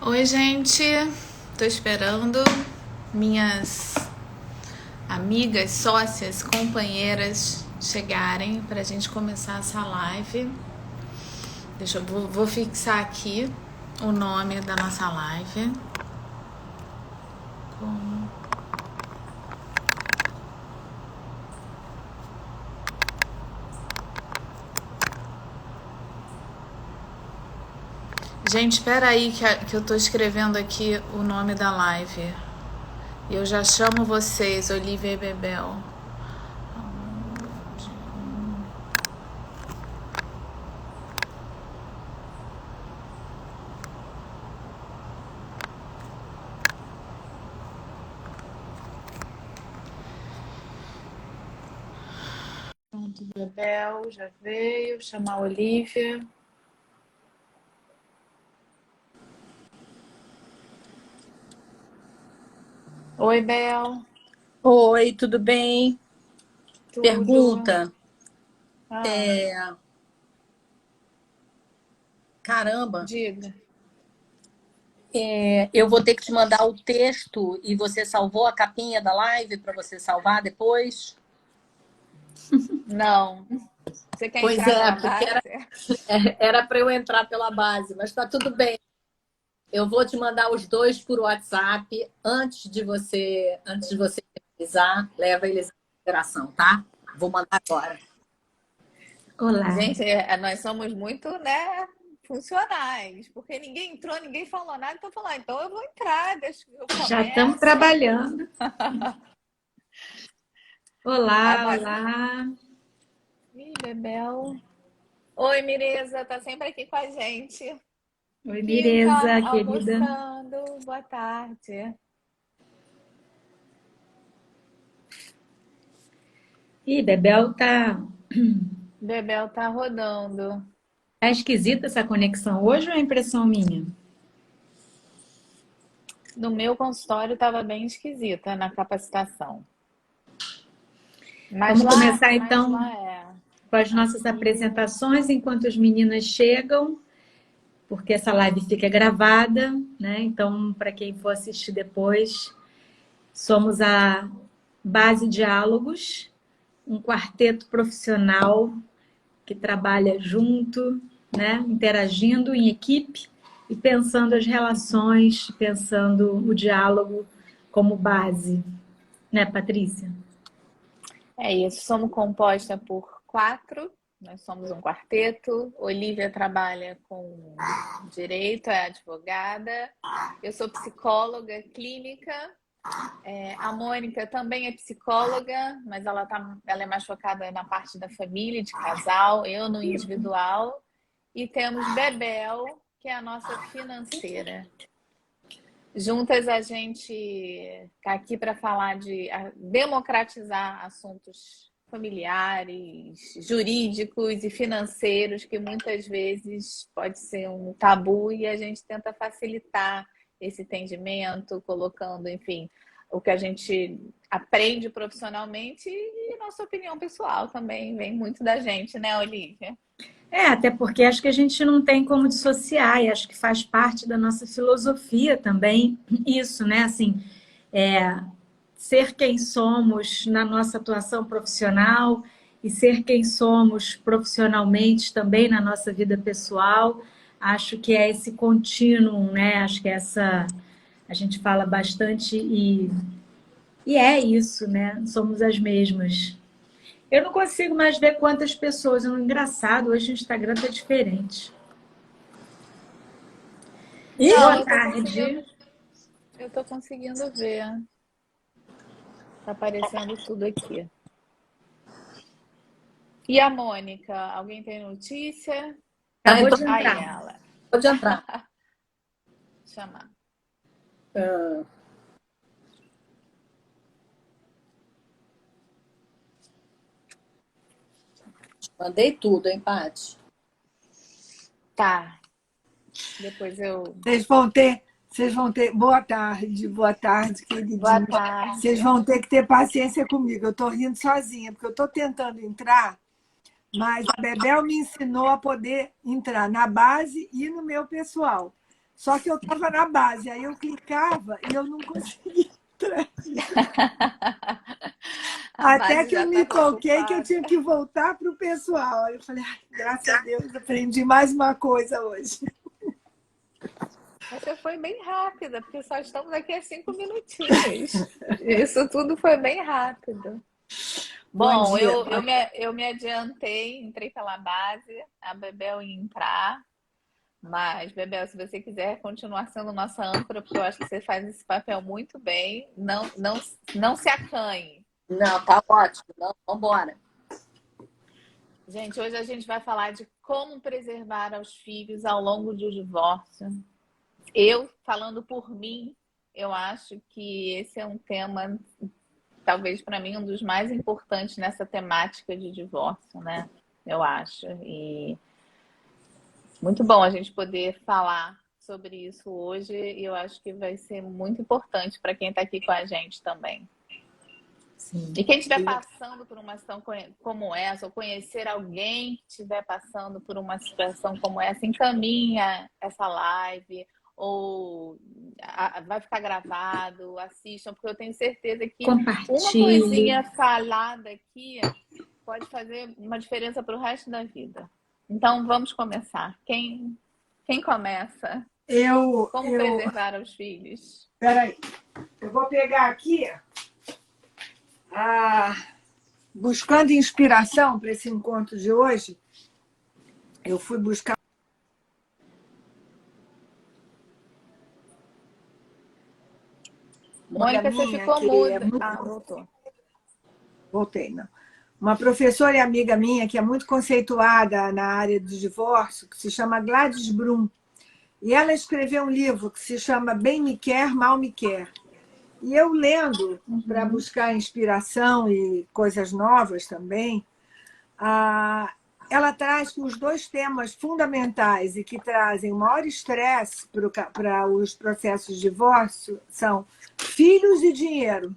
Oi, gente. Tô esperando minhas amigas, sócias, companheiras chegarem pra gente começar essa live. Vou fixar aqui o nome da nossa live. Gente, espera aí que eu tô escrevendo aqui o nome da live. E eu já chamo vocês, Olivia e Bebel. Pronto, Bebel já veio. Vou chamar a Olivia. Oi, Bel. Oi, tudo bem? Tudo? Pergunta. Ah, Caramba, diga. eu vou ter que te mandar o texto e você salvou a capinha da live para você salvar depois? Não. Você quer Pois entrar é, pela porque base? era para eu entrar pela base, mas tá tudo bem. Eu vou te mandar os dois por WhatsApp antes de você finalizar, leva eles em consideração, tá? Vou mandar agora. Olá, Gente, nós somos muito, né, funcionais, porque ninguém entrou, ninguém falou nada, então falou, então eu vou entrar, deixa que eu já estamos começo. trabalhando. A Olá, base... olá. Ih, Bebel. Oi, Mireza, tá sempre aqui com a gente. Oi, Pio tá Mireza, querida. almoçando. Boa tarde. Ih, Bebel, Bebel tá rodando. tá esquisita essa conexão hoje ou é impressão minha? No meu consultório estava bem esquisita na capacitação. Vamos começar Mas então lá é. com as nossas Aqui. apresentações enquanto as meninas chegam, porque essa live fica gravada, né? Então, para quem for assistir depois, somos a Base Diálogos, um quarteto profissional que trabalha junto, né, interagindo em equipe e pensando as relações, pensando o diálogo como base, né, Patrícia? É isso. Somos composta por quatro. Nós somos um quarteto. Olivia trabalha com direito, é advogada. Eu sou psicóloga clínica. A Mônica também é psicóloga, mas ela é mais focada na parte da família, de casal, eu no individual. E temos Bebel, que é a nossa financeira. Juntas a gente está aqui para falar de democratizar assuntos familiares, jurídicos e financeiros que muitas vezes pode ser um tabu e a gente tenta facilitar esse entendimento, colocando, enfim, o que a gente aprende profissionalmente e nossa opinião pessoal também vem muito da gente, né, Olivia? Até porque acho que a gente não tem como dissociar, e acho que faz parte da nossa filosofia também, isso, né? Assim, ser quem somos na nossa atuação profissional e ser quem somos profissionalmente também na nossa vida pessoal. Acho que é esse contínuo, né? Acho que a gente fala bastante e é isso, né? Somos as mesmas. Eu não consigo mais ver quantas pessoas. É engraçado, hoje o Instagram tá diferente. Não, Boa tarde. eu tô conseguindo ver. Tá aparecendo tudo aqui. E a Mônica, alguém tem notícia? Tá, Acabou então de Aí entrar. ela, pode entrar. chamar. Ah, mandei tudo, hein, Paty? Tá, depois eu. Vocês vão ter. Boa tarde, Boa queridinhos. Vocês tarde. vão ter que ter paciência comigo. Eu estou rindo sozinha, porque eu estou tentando entrar, mas a Bebel me ensinou a poder entrar na base e no meu pessoal. Só que eu estava na base, aí eu clicava e eu não conseguia entrar. A Até base que já eu está me toquei que eu preocupada. tinha que voltar para o pessoal. Aí eu falei, ai, graças a Deus, aprendi mais uma coisa hoje. Mas você foi bem rápida, porque só estamos aqui há 5 minutinhos. Isso tudo foi bem rápido. Bom Bom, dia. eu me adiantei, entrei pela base, a Bebel ia entrar. Mas, Bebel, se você quiser continuar sendo nossa âncora, porque eu acho que você faz esse papel muito bem, não se acanhe. Não, tá ótimo. Não, vambora. Gente, hoje a gente vai falar de como preservar os filhos ao longo do divórcio. Eu, falando por mim, eu acho que esse é um tema, talvez para mim, um dos mais importantes nessa temática de divórcio, né? Eu acho. E muito bom a gente poder falar sobre isso hoje e eu acho que vai ser muito importante para quem está aqui com a gente também. Sim. E quem estiver passando por uma situação como essa, ou conhecer alguém que estiver passando por uma situação como essa, encaminha essa live, ou vai ficar gravado, assistam, porque eu tenho certeza que uma coisinha falada aqui pode fazer uma diferença para o resto da vida. Então, vamos começar. Quem começa? Como preservar os filhos? Peraí, eu vou pegar aqui, buscando inspiração para esse encontro de hoje, eu fui buscar. Mônica, você ficou muda. Voltou. Voltei, não. Uma professora e amiga minha que é muito conceituada na área do divórcio, que se chama Gladys Brum. E ela escreveu um livro que se chama Bem Me Quer, Mal Me Quer. E eu lendo, para buscar inspiração e coisas novas também, ela traz que os dois temas fundamentais e que trazem o maior estresse para os processos de divórcio são filhos e dinheiro.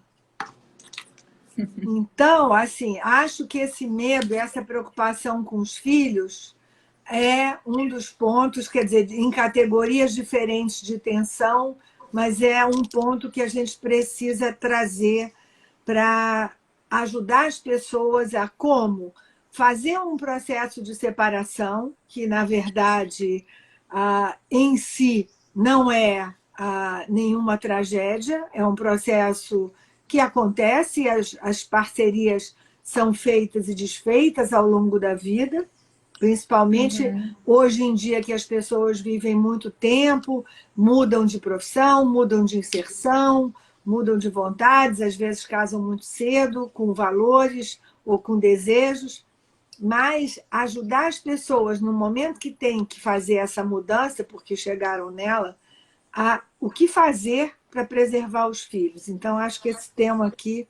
Então, assim, acho que esse medo, essa preocupação com os filhos é um dos pontos, quer dizer, em categorias diferentes de tensão, mas é um ponto que a gente precisa trazer para ajudar as pessoas a como fazer um processo de separação, que, na verdade, em si não é nenhuma tragédia, é um processo que acontece, as parcerias são feitas e desfeitas ao longo da vida, principalmente hoje em dia que as pessoas vivem muito tempo, mudam de profissão, mudam de inserção, mudam de vontades, às vezes casam muito cedo, com valores ou com desejos, mas ajudar as pessoas no momento que tem que fazer essa mudança, porque chegaram nela, o que fazer para preservar os filhos. Então, acho que esse tema aqui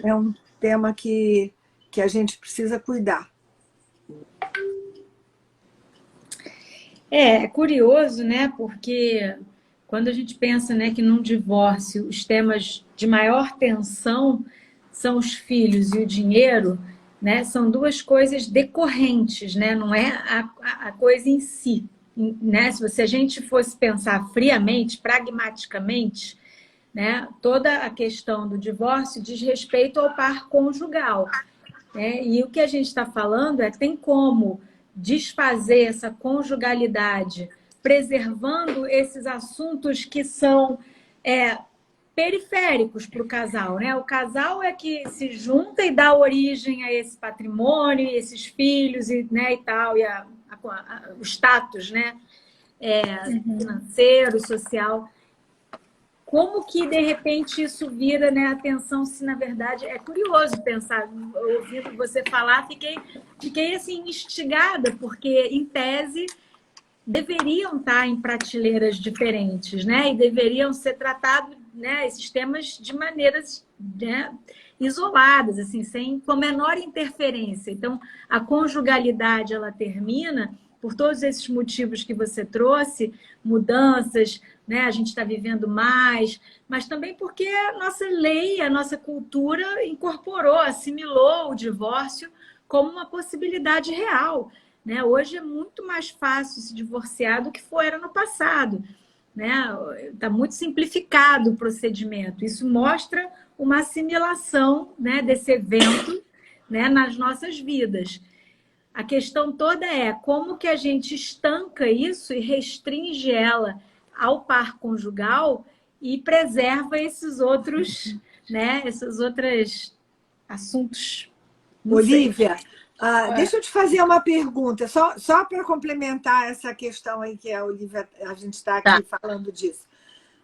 é um tema que a gente precisa cuidar. É curioso, né? Porque quando a gente pensa, né, que num divórcio os temas de maior tensão são os filhos e o dinheiro, né? São duas coisas decorrentes, né? Não é a coisa em si. Né? Se a gente fosse pensar friamente, pragmaticamente, né? Toda a questão do divórcio diz respeito ao par conjugal. Né? E o que a gente está falando é que tem como desfazer essa conjugalidade, preservando esses assuntos que são periféricos para o casal. Né? O casal é que se junta e dá origem a esse patrimônio, esses filhos e tal, e o status, né? Financeiro, social. Como que, de repente, isso vira, né, atenção, se na verdade é curioso pensar, ouvindo você falar, fiquei assim, instigada, porque, em tese, deveriam estar em prateleiras diferentes, né? E deveriam ser tratados, né, esses temas de maneiras, né, isoladas, assim, com a menor interferência. Então, a conjugalidade, ela termina por todos esses motivos que você trouxe, mudanças, né? A gente está vivendo mais, mas também porque a nossa lei, a nossa cultura incorporou, assimilou o divórcio como uma possibilidade real. Né? Hoje é muito mais fácil se divorciar do que era no passado. né? Está muito simplificado o procedimento. Isso mostra uma assimilação, né, desse evento, né, nas nossas vidas. A questão toda é como que a gente estanca isso e restringe ela ao par conjugal e preserva esses outros, né, esses outros assuntos. Olivia, deixa eu te fazer uma pergunta, só para complementar essa questão aí que a Olivia, a gente está aqui falando disso.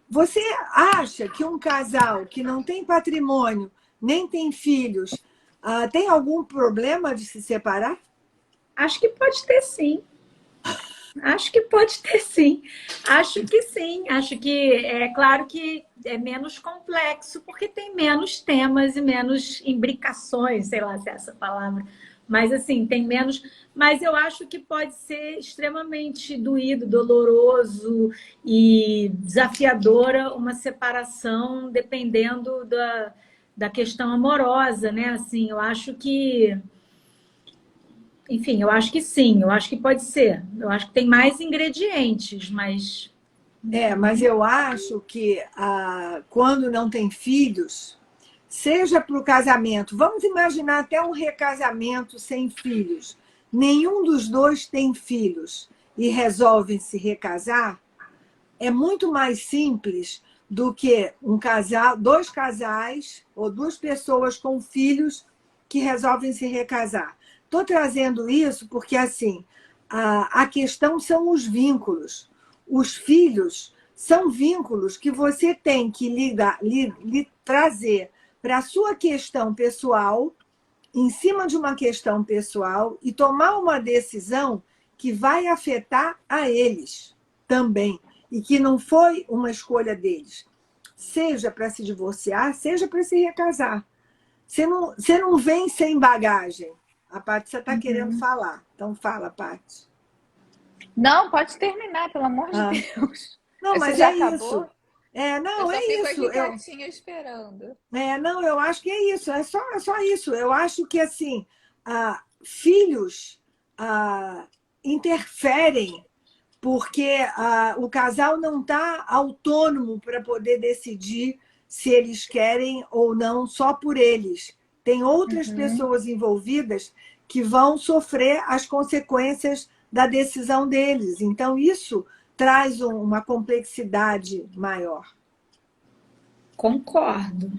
Você acha que um casal que não tem patrimônio, nem tem filhos, tem algum problema de se separar? Acho que pode ter, sim. Acho que pode ter, sim. Acho que sim. Acho que é claro que é menos complexo, porque tem menos temas e menos imbricações, sei lá se é essa palavra. Mas, assim, tem menos. Mas eu acho que pode ser extremamente doído, doloroso e desafiadora uma separação, dependendo da questão amorosa, né? Assim, eu acho que. Enfim, eu acho que sim, eu acho que pode ser. Eu acho que tem mais ingredientes, mas. Mas eu acho que quando não tem filhos, seja para o casamento, vamos imaginar até um recasamento sem filhos. Nenhum dos dois tem filhos e resolvem se recasar, é muito mais simples do que um casal, dois casais ou duas pessoas com filhos que resolvem se recasar. Estou trazendo isso porque, assim, a questão são os vínculos. Os filhos são vínculos que você tem que trazer para a sua questão pessoal, em cima de uma questão pessoal, e tomar uma decisão que vai afetar a eles também, e que não foi uma escolha deles. Seja para se divorciar, seja para se recasar. Você não vem sem bagagem. A Paty está querendo falar. Então fala, Paty. Não, pode terminar, pelo amor de Deus. Não, mas já é acabou? isso. Não, eu só é fico isso. aqui quietinha esperando. Não, eu acho que é isso. É só isso. Eu acho que, assim, filhos interferem porque o casal não está autônomo para poder decidir se eles querem ou não só por eles. Tem outras pessoas envolvidas que vão sofrer as consequências da decisão deles. Então, isso traz uma complexidade maior. Concordo.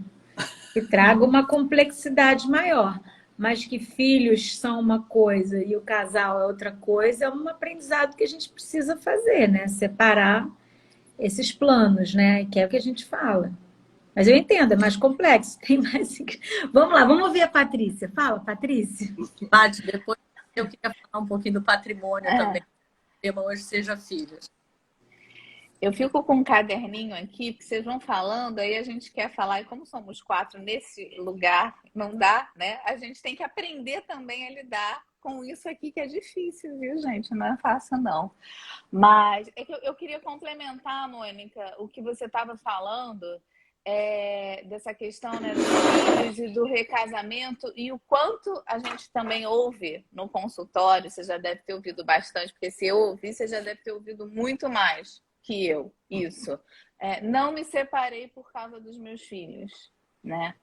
Que traga uma complexidade maior. Mas que filhos são uma coisa e o casal é outra coisa, é um aprendizado que a gente precisa fazer, né? Separar esses planos, né? Que é o que a gente fala. Mas eu entendo, é mais complexo. Tem mais. Vamos lá, vamos ouvir a Patrícia. Fala, Patrícia. Paty, depois eu queria falar um pouquinho do patrimônio também. O tema hoje seja filhos. Eu fico com um caderninho aqui, porque vocês vão falando, aí a gente quer falar, e como somos 4 nesse lugar, não dá, né? A gente tem que aprender também a lidar com isso aqui, que é difícil, viu, gente? Não é fácil, não. Mas é que eu queria complementar, Mônica, o que você estava falando, dessa questão, né, dos filhos e do recasamento, e o quanto a gente também ouve no consultório. Você já deve ter ouvido bastante, porque se eu ouvi, você já deve ter ouvido muito mais que eu, isso. Não me separei por causa dos meus filhos, né?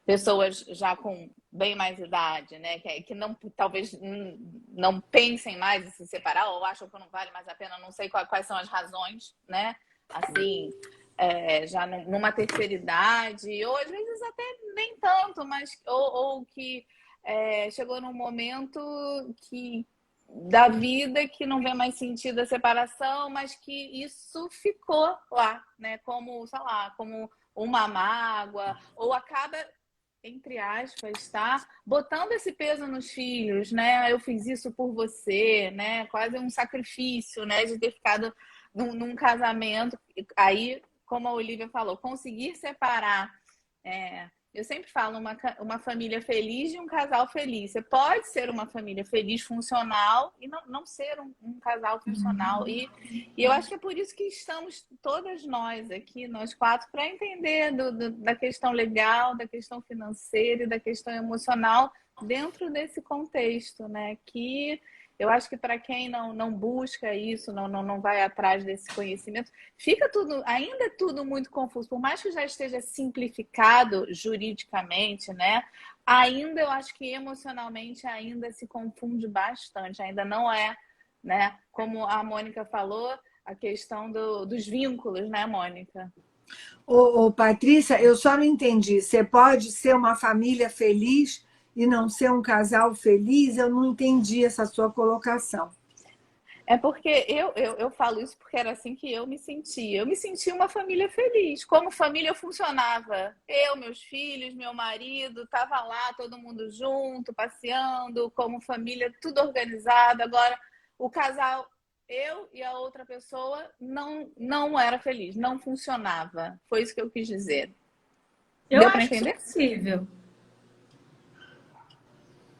Pessoas já com bem mais idade, né? Que não, talvez não pensem mais em se separar, ou acham que não vale mais a pena, não sei quais são as razões, né? Assim, já numa terceira idade, ou às vezes até nem tanto, mas ou que chegou num momento da vida que não vê mais sentido a separação, mas que isso ficou lá, né? Como, sei lá, como uma mágoa, ou acaba, entre aspas, tá? Botando esse peso nos filhos, né? Eu fiz isso por você, né? Quase um sacrifício, né? De ter ficado num casamento. Aí, como a Olivia falou, conseguir separar. Eu sempre falo, uma família feliz de um casal feliz. Você pode ser uma família feliz, funcional, e não ser um casal funcional. E eu acho que é por isso que estamos todas nós aqui, nós 4, para entender da questão legal, da questão financeira e da questão emocional dentro desse contexto, né? Que Eu acho que para quem não busca isso, não vai atrás desse conhecimento, fica tudo, ainda é tudo muito confuso. Por mais que já esteja simplificado juridicamente, né? Ainda eu acho que emocionalmente ainda se confunde bastante, ainda não é, né? Como a Mônica falou, a questão dos vínculos, né, Mônica? Patrícia, eu só não entendi. Você pode ser uma família feliz e não ser um casal feliz? Eu não entendi essa sua colocação. É porque eu falo isso porque era assim que eu me sentia. Eu me sentia uma família feliz. Como família eu funcionava. Eu, meus filhos, meu marido, estava lá, todo mundo junto, passeando, como família, tudo organizado. Agora, o casal, eu e a outra pessoa, não era feliz, não funcionava. Foi isso que eu quis dizer. Eu Deu para acho isso entender? possível.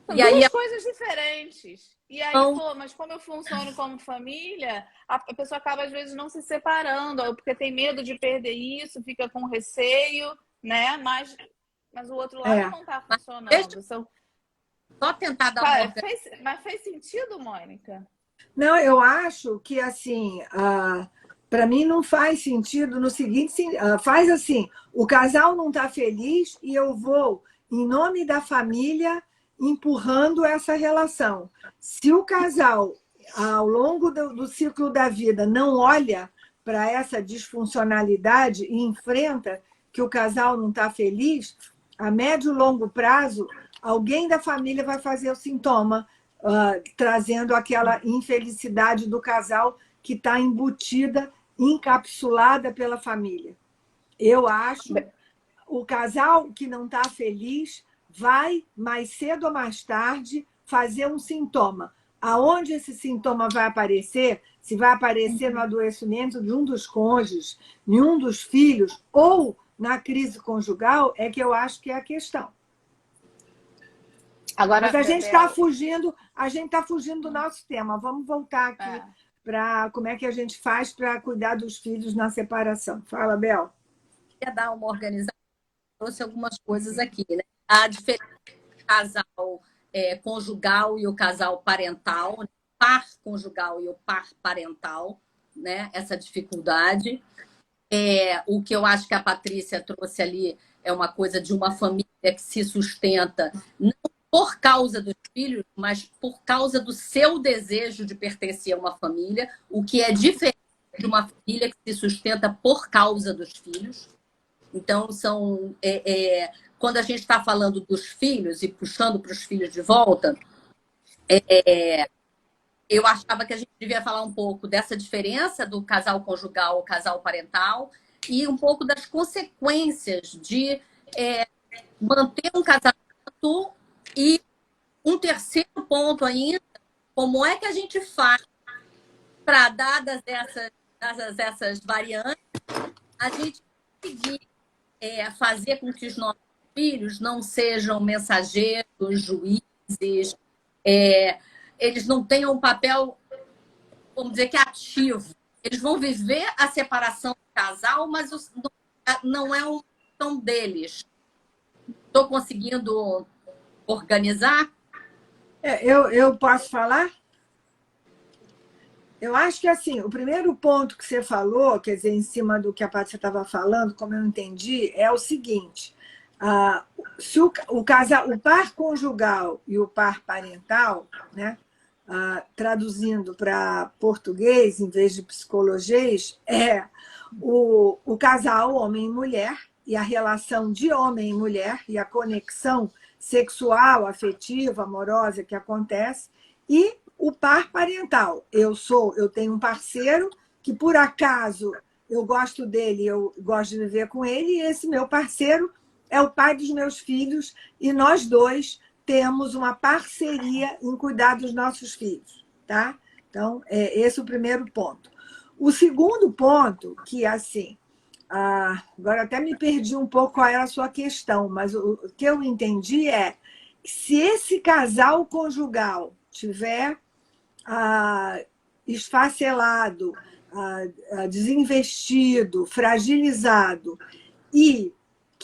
São E aí, duas coisas diferentes. E aí, então, pô, mas como eu funciono como família, a pessoa acaba, às vezes, não se separando, ou porque tem medo de perder isso, fica com receio, né? Mas o outro lado não está deixa funcionando. eu só tentar dar uma Mas fez sentido, Mônica? Não, eu acho que, assim, para mim não faz sentido no seguinte, faz assim, o casal não está feliz e eu vou, em nome da família, empurrando essa relação. Se o casal, ao longo do ciclo da vida, não olha para essa disfuncionalidade e enfrenta que o casal não está feliz, a médio e longo prazo, alguém da família vai fazer o sintoma, trazendo aquela infelicidade do casal que está embutida, encapsulada pela família. Eu acho o casal que não está feliz vai, mais cedo ou mais tarde, fazer um sintoma. Aonde esse sintoma vai aparecer, se vai aparecer no adoecimento de um dos cônjuges, de um dos filhos, ou na crise conjugal, é que eu acho que é a questão. Agora, mas a gente está fugindo do nosso tema. Vamos voltar aqui para como é que a gente faz para cuidar dos filhos na separação. Fala, Bel. Queria dar uma organização, trouxe algumas coisas aqui, né? A diferença entre o casal conjugal e o casal parental, né? Par conjugal e o par parental, né? Essa dificuldade. O que eu acho que a Patrícia trouxe ali é uma coisa de uma família que se sustenta não por causa dos filhos, mas por causa do seu desejo de pertencer a uma família, o que é diferente de uma família que se sustenta por causa dos filhos. Então, quando a gente está falando dos filhos e puxando para os filhos de volta, eu achava que a gente devia falar um pouco dessa diferença do casal conjugal ao casal parental e um pouco das consequências de manter um casamento. E um terceiro ponto ainda, como é que a gente faz para, dadas essas variantes, a gente conseguir fazer com que os nossos filhos não sejam mensageiros, juízes, eles não tenham um papel, vamos dizer, que ativo. Eles vão viver a separação do casal, mas não é uma questão deles. Estou conseguindo organizar? Eu posso falar? Eu acho que assim, o primeiro ponto que você falou, quer dizer, em cima do que a Patrícia estava falando, como eu entendi, é o seguinte: se o par conjugal e o par parental, né, traduzindo para português, em vez de psicologias, o casal homem e mulher, e a relação de homem e mulher, e a conexão sexual, afetiva, amorosa que acontece, e o par parental. Eu tenho um parceiro que, por acaso, eu gosto dele, eu gosto de viver com ele, e esse meu parceiro é o pai dos meus filhos, e nós dois temos uma parceria em cuidar dos nossos filhos. Tá? Então, esse é o primeiro ponto. O segundo ponto, que assim, agora até me perdi um pouco qual era a sua questão, mas o que eu entendi é que se esse casal conjugal tiver esfacelado, desinvestido, fragilizado, e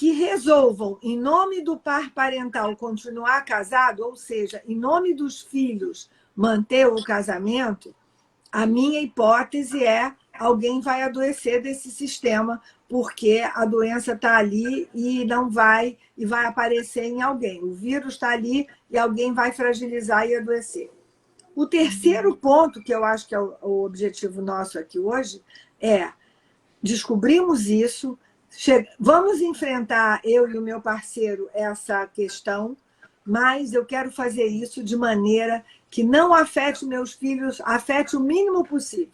que resolvam, em nome do par parental, continuar casado, ou seja, em nome dos filhos, manter o casamento, a minha hipótese é alguém vai adoecer desse sistema, porque a doença está ali e não vai, e vai aparecer em alguém. O vírus está ali e alguém vai fragilizar e adoecer. O terceiro ponto, que eu acho que é o objetivo nosso aqui hoje, é descobrimos isso, vamos enfrentar, eu e o meu parceiro, essa questão, mas eu quero fazer isso de maneira que não afete meus filhos, afete o mínimo possível.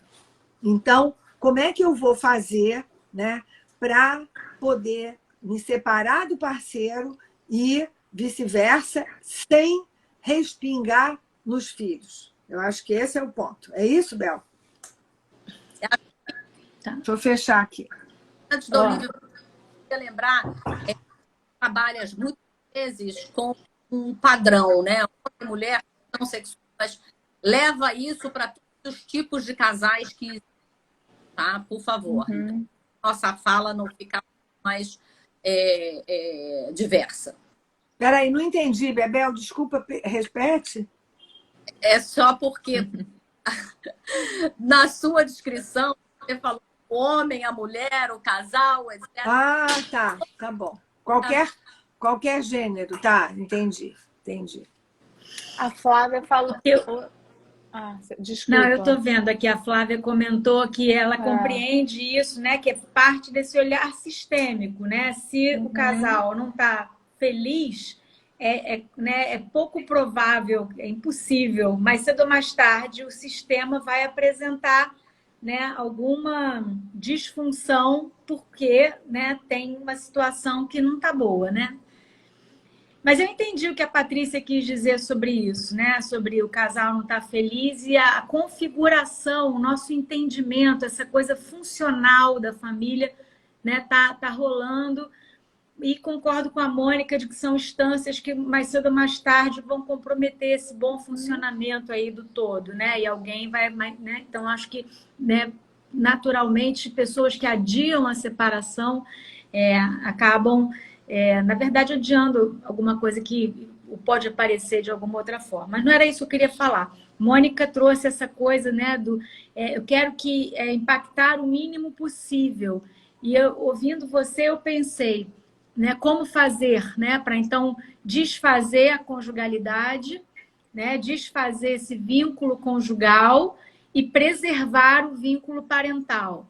Então, como é que eu vou fazer, né, para poder me separar do parceiro e vice-versa, sem respingar nos filhos? Eu acho que esse é o ponto. É isso, Bel? Tá. Deixa eu fechar aqui. Antes da Olívia, eu queria lembrar, trabalhas muitas vezes com um padrão, né? Homem e mulher são sexuais, mas leva isso para todos os tipos de casais que... Tá? Por favor. Nossa fala não ficar mais diversa. Espera aí, não entendi, Bebel, desculpa, repete. É só porque na sua descrição você falou o homem, a mulher, o casal, etc. Ah, tá bom. Qualquer gênero, tá, entendi. A Flávia falou... desculpa. Não, eu estou vendo aqui, a Flávia comentou que ela compreende isso, né? Que é parte desse olhar sistêmico, né? Se o casal não está feliz, né, é pouco provável, é impossível, mas cedo ou mais tarde o sistema vai apresentar, né, alguma disfunção porque, né, tem uma situação que não está boa, né? Mas eu entendi o que a Patrícia quis dizer sobre isso, né? Sobre o casal não estar feliz e a configuração, o nosso entendimento, essa coisa funcional da família, né? Tá rolando. E concordo com a Mônica de que são instâncias que mais cedo ou mais tarde vão comprometer esse bom funcionamento aí do todo, né? E alguém vai, né? Então acho que, né, naturalmente pessoas que adiam a separação acabam na verdade, adiando alguma coisa que pode aparecer de alguma outra forma. Mas não era isso que eu queria falar. Mônica trouxe essa coisa, né, eu quero que impactar o mínimo possível. E eu, ouvindo você, eu pensei, né, como fazer, né, para então desfazer a conjugalidade, né, desfazer esse vínculo conjugal e preservar o vínculo parental.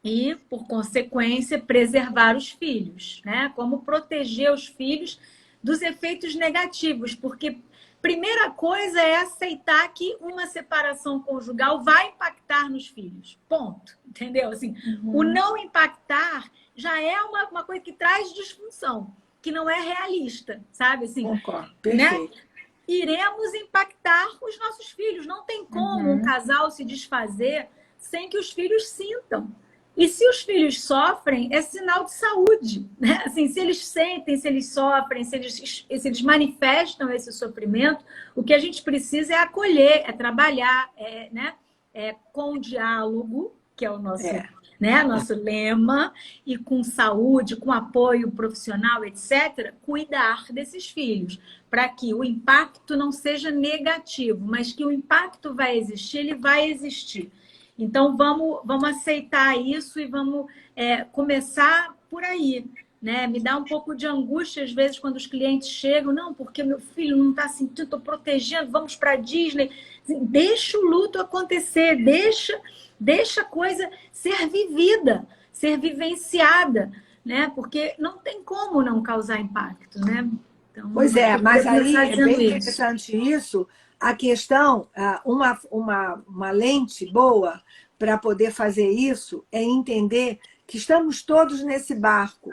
E, por consequência, preservar os filhos, né? Como proteger os filhos dos efeitos negativos, porque primeira coisa é aceitar que uma separação conjugal vai impactar nos filhos, ponto, entendeu? Assim, o não impactar já é uma coisa que traz disfunção, que não é realista, sabe? Assim, concordo, perfeito. Né? Iremos impactar os nossos filhos, não tem como um casal se desfazer sem que os filhos sintam. E se os filhos sofrem, é sinal de saúde, né? Assim, se eles sentem, se eles sofrem, se eles manifestam esse sofrimento, o que a gente precisa é acolher, é trabalhar, né? Com diálogo, que é o nosso, né? Nosso lema, e com saúde, com apoio profissional, etc., cuidar desses filhos, para que o impacto não seja negativo, mas que o impacto vai existir, ele vai existir. Então, vamos aceitar isso e vamos começar por aí, né? Me dá um pouco de angústia, às vezes, quando os clientes chegam. Não, porque meu filho não está sentindo, estou protegendo, vamos para a Disney. Assim, deixa o luto acontecer, deixa a coisa ser vivida, ser vivenciada, né? Porque não tem como não causar impacto, né? Então, pois mas aí é bem interessante isso. A questão, uma lente boa para poder fazer isso é entender que estamos todos nesse barco,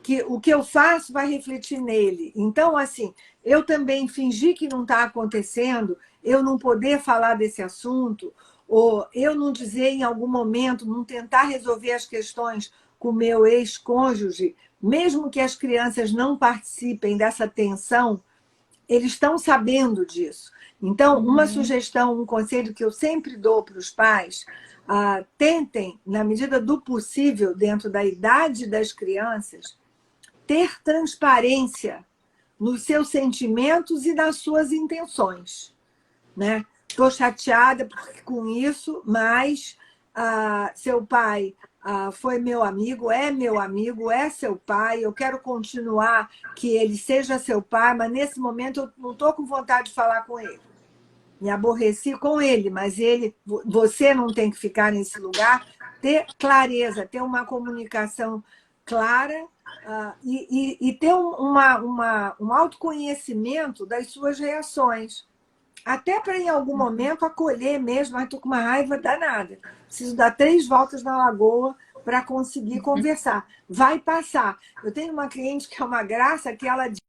que o que eu faço vai refletir nele. Então, assim, eu também fingir que não está acontecendo, eu não poder falar desse assunto, ou eu não dizer em algum momento, não tentar resolver as questões com o meu ex-cônjuge, mesmo que as crianças não participem dessa tensão, eles estão sabendo disso. Então, uma sugestão, um conselho que eu sempre dou para os pais, tentem, na medida do possível, dentro da idade das crianças, ter transparência nos seus sentimentos e nas suas intenções, né? Estou chateada com isso, mas seu pai foi meu amigo, é seu pai, eu quero continuar que ele seja seu pai, mas nesse momento eu não estou com vontade de falar com ele. Me aborreci com ele, mas você não tem que ficar nesse lugar, ter clareza, ter uma comunicação clara e ter um autoconhecimento das suas reações. Até para, em algum momento, acolher mesmo, mas estou com uma raiva danada. Preciso dar 3 voltas na lagoa para conseguir conversar. Vai passar. Eu tenho uma cliente que é uma graça, que ela diz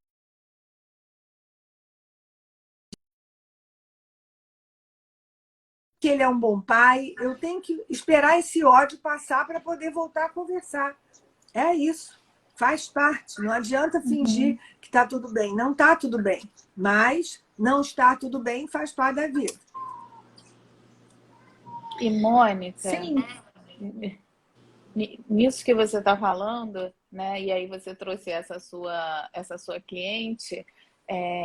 que ele é um bom pai, eu tenho que esperar esse ódio passar para poder voltar a conversar. É isso. Faz parte. Não adianta fingir que está tudo bem. Não está tudo bem. Mas não está tudo bem faz parte da vida. E, Mônica, Sim. nisso que você está falando, né? E aí você trouxe essa sua cliente,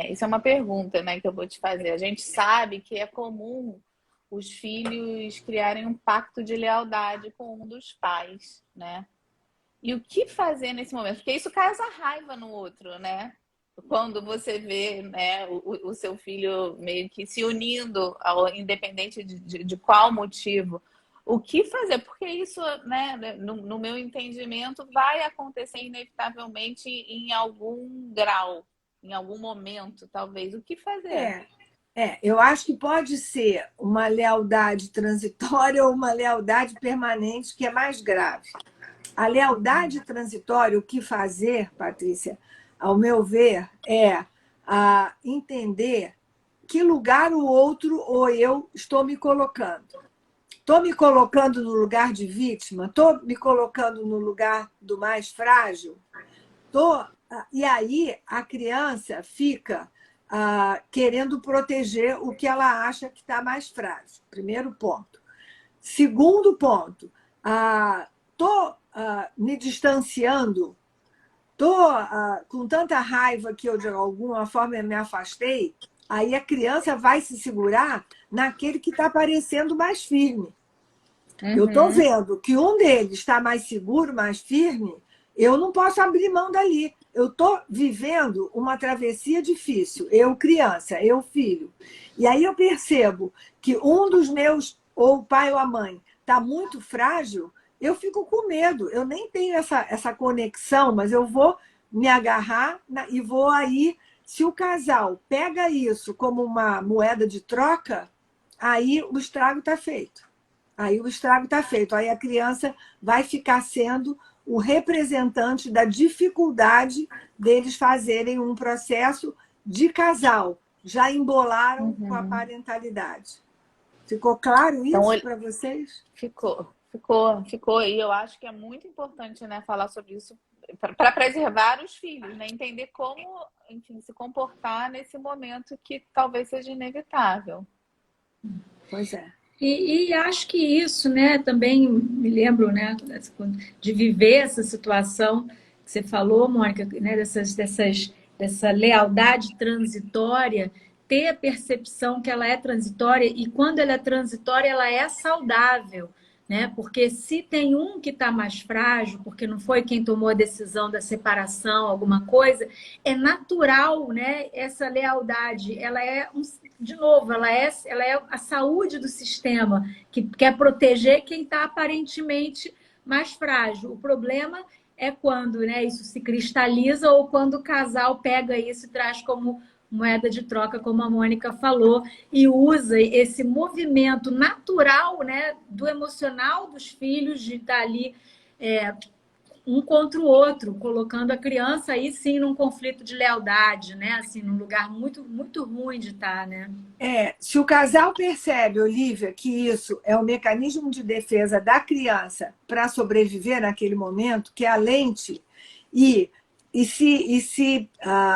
isso é uma pergunta, né, que eu vou te fazer. A gente sabe que é comum os filhos criarem um pacto de lealdade com um dos pais, né? E o que fazer nesse momento? Porque isso causa raiva no outro, né? Quando você vê, né, o seu filho meio que se unindo, independente de qual motivo. O que fazer? Porque isso, né, no meu entendimento, vai acontecer inevitavelmente em algum grau, em algum momento, talvez. O que fazer? Eu acho que pode ser uma lealdade transitória ou uma lealdade permanente, que é mais grave. A lealdade transitória, o que fazer, Patrícia, ao meu ver, é entender que lugar o outro ou eu estou me colocando. Estou me colocando no lugar de vítima? Estou me colocando no lugar do mais frágil? E aí a criança fica querendo proteger o que ela acha que está mais frágil. Primeiro ponto. Segundo ponto, estou me distanciando, estou com tanta raiva que eu, de alguma forma, me afastei, aí a criança vai se segurar naquele que está parecendo mais firme. Eu estou vendo que um deles está mais seguro, mais firme, eu não posso abrir mão dali. Eu estou vivendo uma travessia difícil, eu criança, eu filho. E aí eu percebo que um dos meus, ou o pai ou a mãe, está muito frágil, eu fico com medo. Eu nem tenho essa conexão, mas eu vou me agarrar e vou aí. Se o casal pega isso como uma moeda de troca, aí o estrago está feito. Aí a criança vai ficar sendo o representante da dificuldade deles fazerem um processo de casal. Já embolaram com a parentalidade. Ficou claro isso para vocês? Ficou. E eu acho que é muito importante, né, falar sobre isso para preservar os filhos, né? Entender como, enfim, se comportar nesse momento que talvez seja inevitável. Pois é. E acho que isso, né, também me lembro, né, de viver essa situação que você falou, Mônica, né, dessa lealdade transitória, ter a percepção que ela é transitória e quando ela é transitória, ela é saudável, né? Porque se tem um que está mais frágil, porque não foi quem tomou a decisão da separação, alguma coisa, é natural, né? Essa lealdade, ela é de novo, ela é a saúde do sistema, que quer proteger quem está aparentemente mais frágil. O problema é quando, né, isso se cristaliza ou quando o casal pega isso e traz como moeda de troca, como a Mônica falou, e usa esse movimento natural, né, do emocional dos filhos de estar ali um contra o outro, colocando a criança aí sim num conflito de lealdade, né? Assim, num lugar muito, muito ruim de estar, né? Se o casal percebe, Olivia, que isso é um mecanismo de defesa da criança para sobreviver naquele momento, que é a lente, e se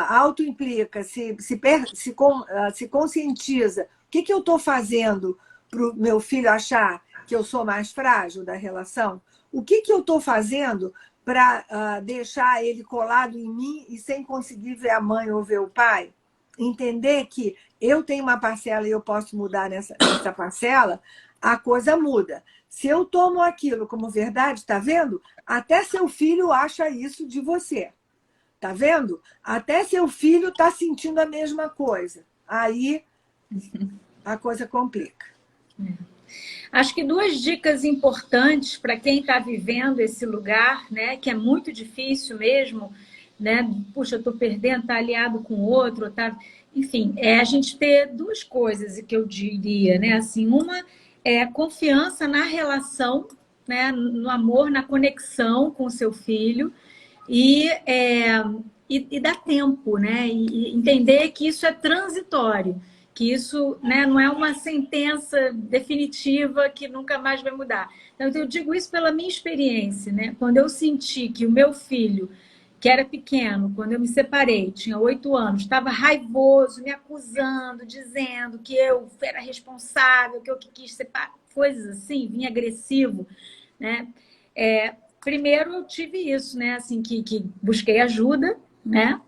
autoimplica, se conscientiza, o que eu estou fazendo para o meu filho achar que eu sou mais frágil da relação? O que eu estou fazendo para deixar ele colado em mim e sem conseguir ver a mãe ou ver o pai? Entender que eu tenho uma parcela e eu posso mudar nessa parcela, a coisa muda. Se eu tomo aquilo como verdade, está vendo? Até seu filho acha isso de você. Está vendo? Até seu filho está sentindo a mesma coisa. Aí a coisa complica. Acho que duas dicas importantes para quem está vivendo esse lugar, né, que é muito difícil mesmo, né? Puxa, eu estou perdendo, está aliado com outro, tá... Enfim, é a gente ter duas coisas que eu diria, né? Assim, uma é confiança na relação, né, no amor, na conexão com o seu filho e dar tempo, né? E entender que isso é transitório, que isso, né, não é uma sentença definitiva que nunca mais vai mudar. Então, eu digo isso pela minha experiência, né? Quando eu senti que o meu filho, que era pequeno, quando eu me separei, tinha 8 anos, estava raivoso, me acusando, dizendo que eu era responsável, que eu que quis separar, coisas assim, vinha agressivo, né? Primeiro eu tive isso, né? Assim, que busquei ajuda, né?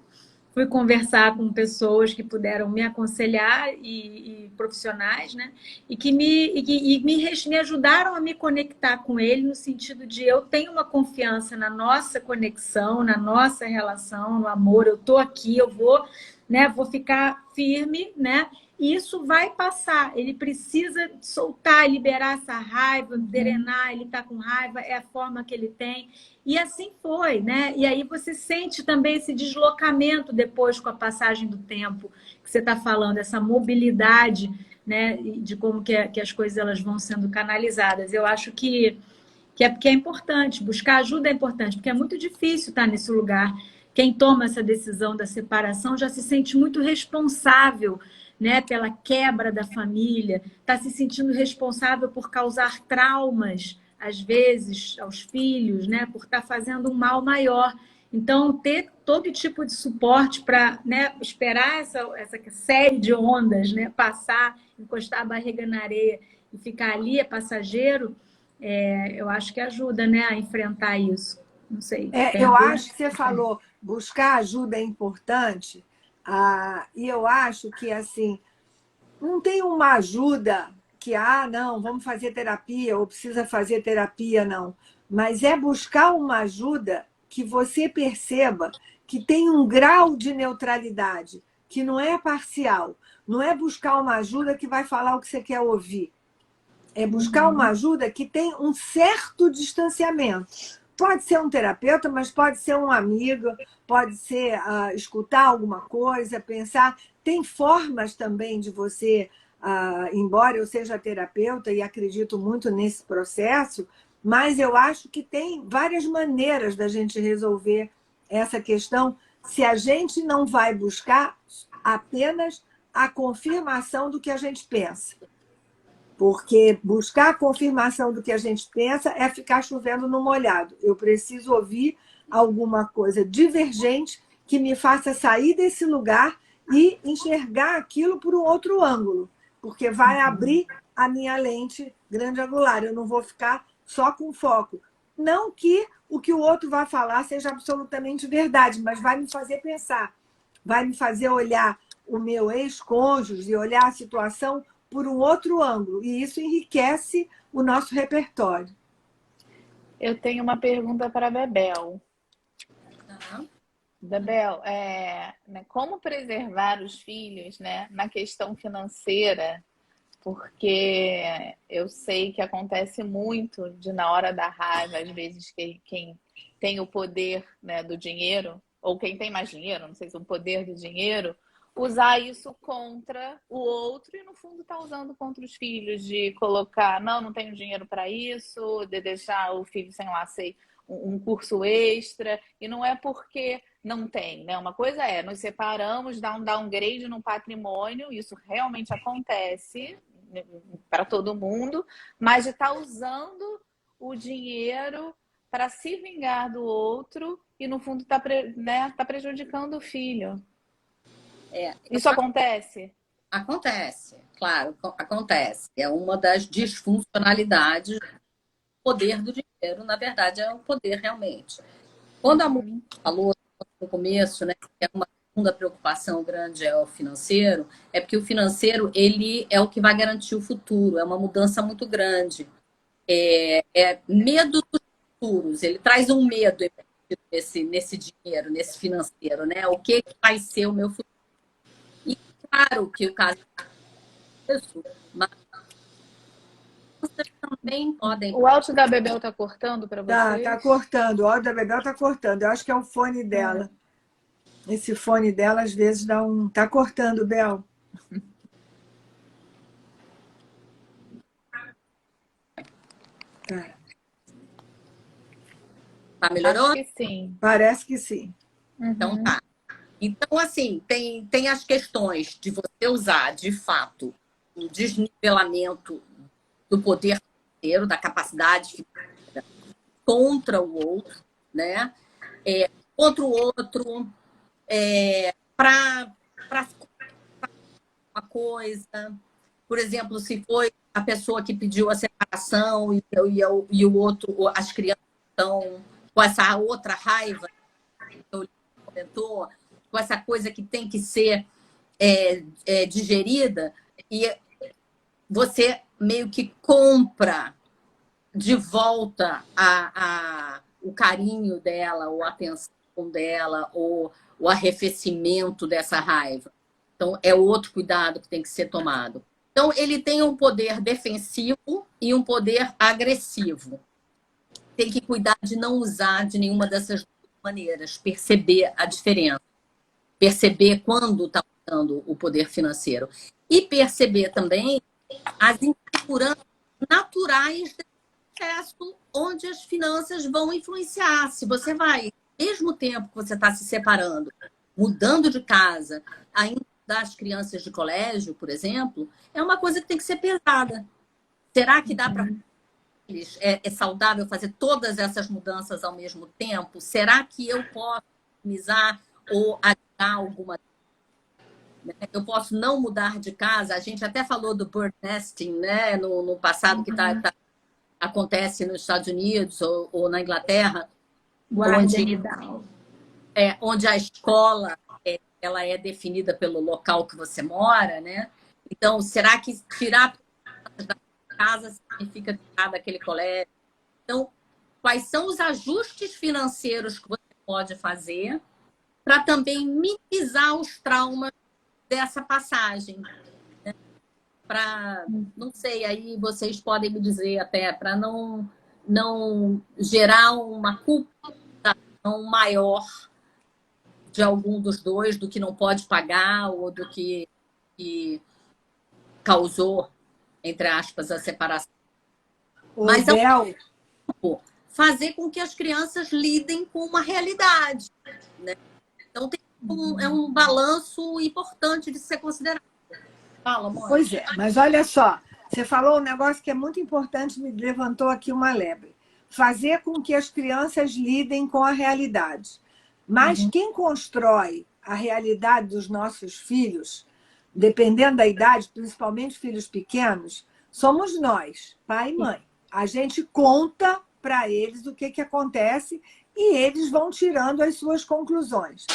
Fui conversar com pessoas que puderam me aconselhar e profissionais, né? E que me ajudaram a me conectar com ele no sentido de eu tenho uma confiança na nossa conexão, na nossa relação, no amor. Eu estou aqui, eu vou, né? Vou ficar firme, né? E isso vai passar. Ele precisa soltar, liberar essa raiva, drenar. Ele está com raiva, é a forma que ele tem. E assim foi, né? E aí você sente também esse deslocamento depois com a passagem do tempo que você está falando, essa mobilidade, né? De como que as coisas elas vão sendo canalizadas. Eu acho que é importante, buscar ajuda é importante, porque é muito difícil estar nesse lugar. Quem toma essa decisão da separação já se sente muito responsável, né, pela quebra da família, está se sentindo responsável por causar traumas, às vezes, aos filhos, né, por estar fazendo um mal maior. Então, ter todo tipo de suporte para, né, esperar essa série de ondas, né, passar, encostar a barriga na areia e ficar ali, é passageiro, eu acho que ajuda, né, a enfrentar isso. Não sei. Eu acho que você falou, buscar ajuda é importante, e eu acho que assim, não tem uma ajuda que, não, vamos fazer terapia, ou precisa fazer terapia, não. Mas é buscar uma ajuda que você perceba que tem um grau de neutralidade, que não é parcial. Não é buscar uma ajuda que vai falar o que você quer ouvir. É buscar uma ajuda que tem um certo distanciamento. Pode ser um terapeuta, mas pode ser um amigo, pode ser escutar alguma coisa, pensar. Tem formas também de você, embora eu seja terapeuta e acredito muito nesse processo, mas eu acho que tem várias maneiras da gente resolver essa questão se a gente não vai buscar apenas a confirmação do que a gente pensa. Porque buscar a confirmação do que a gente pensa é ficar chovendo no molhado. Eu preciso ouvir alguma coisa divergente que me faça sair desse lugar e enxergar aquilo por um outro ângulo, porque vai abrir a minha lente grande angular. Eu não vou ficar só com foco. Não que o que o outro vai falar seja absolutamente verdade, mas vai me fazer pensar, vai me fazer olhar o meu ex-cônjuge e olhar a situação por um outro ângulo, e isso enriquece o nosso repertório. Eu tenho uma pergunta para a Bebel. Bebel, né, como preservar os filhos, né, na questão financeira? Porque eu sei que acontece muito de, na hora da raiva, às vezes, quem tem o poder, né, do dinheiro, ou quem tem mais dinheiro, não sei se é o poder do dinheiro, usar isso contra o outro e, no fundo, está usando contra os filhos, de colocar, não tenho dinheiro para isso, de deixar o filho sem lá, sei, um curso extra, e não é porque não tem, né? Uma coisa é, nos separamos, dá um downgrade no patrimônio, isso realmente acontece para todo mundo, mas de estar usando o dinheiro para se vingar do outro e, no fundo, tá prejudicando o filho. Isso acontece? Acontece, claro, acontece. É uma das disfuncionalidades. O poder do dinheiro, na verdade, é o poder realmente. Quando a mulher falou no começo, né, que é uma segunda preocupação grande é o financeiro, é porque o financeiro ele é o que vai garantir o futuro, é uma mudança muito grande. É medo dos futuros, ele traz um medo nesse dinheiro, nesse financeiro, né? O que vai ser o meu futuro? E claro que o caso é isso, mas vocês também podem. O áudio da Bebel tá cortando para você? Tá cortando. O áudio da Bebel tá cortando. Eu acho que é o fone dela. Esse fone dela, às vezes, dá um... Tá cortando, Bel. Tá melhorou? Acho que sim. Parece que sim. Então tá. Então, assim, tem as questões de você usar, de fato, um desnivelamento do poder financeiro, da capacidade financeira contra o outro, né? Contra o outro, para uma coisa. Por exemplo, se foi a pessoa que pediu a separação e o outro, as crianças estão com essa outra raiva que eu comentou, com essa coisa que tem que ser digerida, e você meio que compra de volta o carinho dela, ou a atenção dela, ou o arrefecimento dessa raiva. Então, é outro cuidado que tem que ser tomado. Então, ele tem um poder defensivo e um poder agressivo. Tem que cuidar de não usar de nenhuma dessas maneiras, perceber a diferença, perceber quando está usando o poder financeiro e perceber também as inseguranças naturais desse processo onde as finanças vão influenciar. Se você vai, ao mesmo tempo que você está se separando, mudando de casa, ainda das crianças de colégio, por exemplo, é uma coisa que tem que ser pesada. Será que dá para é saudável fazer todas essas mudanças ao mesmo tempo? Será que eu posso otimizar ou adiar alguma? Eu posso não mudar de casa? A gente até falou do bird nesting, né? No passado, que acontece nos Estados Unidos ou na Inglaterra, onde a escola ela é definida pelo local que você mora, né? Então, será que tirar da casa significa tirar daquele colégio? Então, quais são os ajustes financeiros que você pode fazer para também minimizar os traumas dessa passagem? Né? Para, não sei, aí vocês podem me dizer até, para não gerar uma culpa maior de algum dos dois, do que não pode pagar ou do que causou, entre aspas, a separação. Mas fazer com que as crianças lidem com uma realidade, né? Então é um balanço importante de ser considerado. Fala, amor. Pois é, mas olha só, você falou um negócio que é muito importante, me levantou aqui uma lebre. Fazer com que as crianças lidem com a realidade. Mas quem constrói a realidade dos nossos filhos, dependendo da idade, principalmente filhos pequenos, somos nós, pai e mãe. A gente conta para eles o que acontece e eles vão tirando as suas conclusões.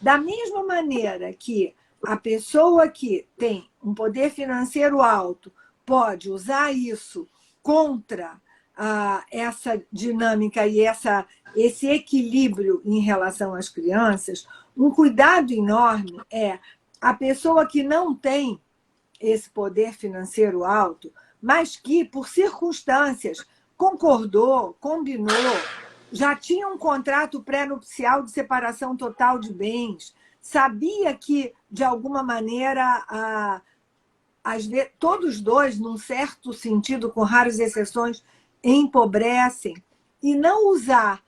Da mesma maneira que a pessoa que tem um poder financeiro alto pode usar isso contra essa dinâmica e esse equilíbrio em relação às crianças, um cuidado enorme é a pessoa que não tem esse poder financeiro alto, mas que, por circunstâncias, concordou, combinou, já tinha um contrato pré-nupcial de separação total de bens, sabia que, de alguma maneira, todos dois, num certo sentido, com raras exceções, empobrecem, e não usar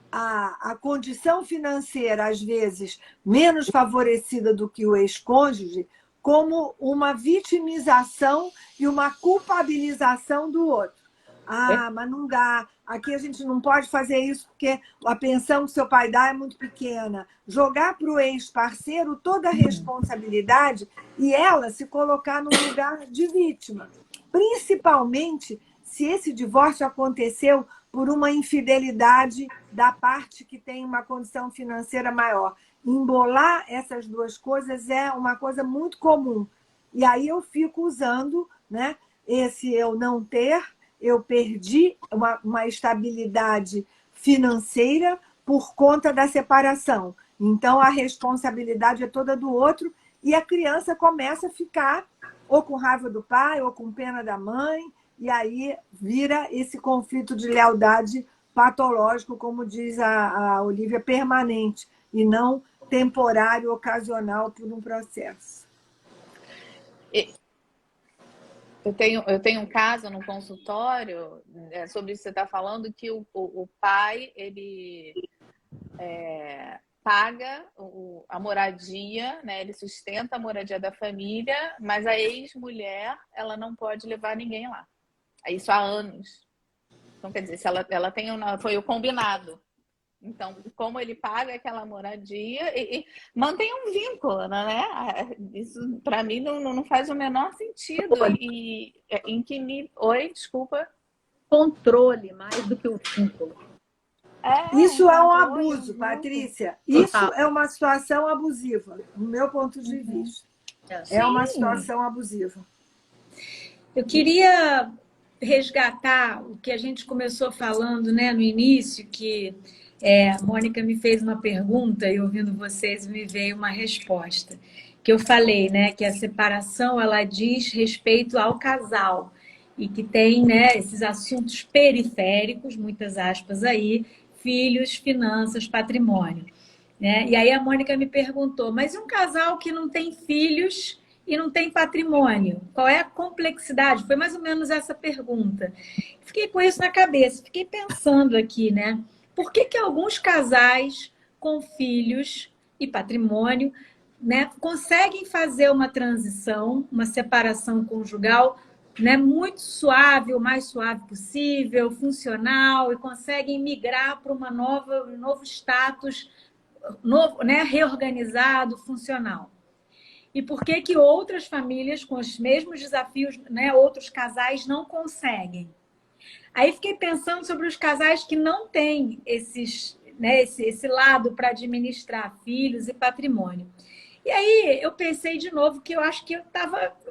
a condição financeira, às vezes, menos favorecida do que o ex-cônjuge, como uma vitimização e uma culpabilização do outro. Mas não dá. Aqui a gente não pode fazer isso porque a pensão que seu pai dá é muito pequena. Jogar para o ex-parceiro toda a responsabilidade e ela se colocar no lugar de vítima. Principalmente se esse divórcio aconteceu por uma infidelidade da parte que tem uma condição financeira maior. Embolar essas duas coisas é uma coisa muito comum. E aí eu fico usando, né, esse eu não ter, eu perdi uma estabilidade financeira por conta da separação. Então, a responsabilidade é toda do outro e a criança começa a ficar ou com raiva do pai ou com pena da mãe, e aí vira esse conflito de lealdade patológico, como diz a Olivia, permanente, e não temporário, ocasional por um processo. Eu tenho um caso no consultório sobre isso que você está falando, que o pai ele paga a moradia, né? Ele sustenta a moradia da família, mas a ex-mulher ela não pode levar ninguém lá. Isso há anos. Então, quer dizer, se ela tem foi o combinado. Então, como ele paga aquela moradia e mantém um vínculo, né? Isso, para mim, não faz o menor sentido. E em que nível... Oi, desculpa. Controle mais do que o vínculo. Isso é um abuso, Patrícia. Isso é uma situação abusiva, do meu ponto de vista. É uma situação abusiva. Eu queria resgatar o que a gente começou falando, né, no início, que a Mônica me fez uma pergunta e ouvindo vocês me veio uma resposta. Que eu falei, né, que a separação ela diz respeito ao casal e que tem, né, esses assuntos periféricos, muitas aspas aí, filhos, finanças, patrimônio. Né? E aí a Mônica me perguntou, mas e um casal que não tem filhos e não tem patrimônio? Qual é a complexidade? Foi mais ou menos essa pergunta. Fiquei com isso na cabeça, fiquei pensando aqui, né? Por que alguns casais com filhos e patrimônio, né, conseguem fazer uma transição, uma separação conjugal, né, muito suave, o mais suave possível, funcional, e conseguem migrar para um novo status, novo, né, reorganizado, funcional? E por que outras famílias com os mesmos desafios, né, outros casais não conseguem? Aí fiquei pensando sobre os casais que não têm esse lado para administrar filhos e patrimônio. E aí eu pensei de novo que eu acho que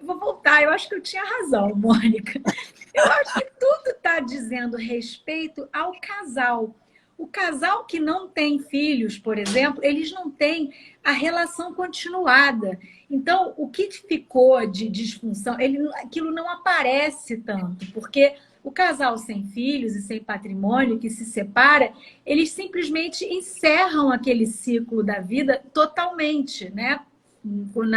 vou voltar, eu acho que eu tinha razão, Mônica. Eu acho que tudo está dizendo respeito ao casal. O casal que não tem filhos, por exemplo, eles não têm a relação continuada. Então, o que ficou de disfunção, aquilo não aparece tanto, porque o casal sem filhos e sem patrimônio que se separa, eles simplesmente encerram aquele ciclo da vida totalmente, né?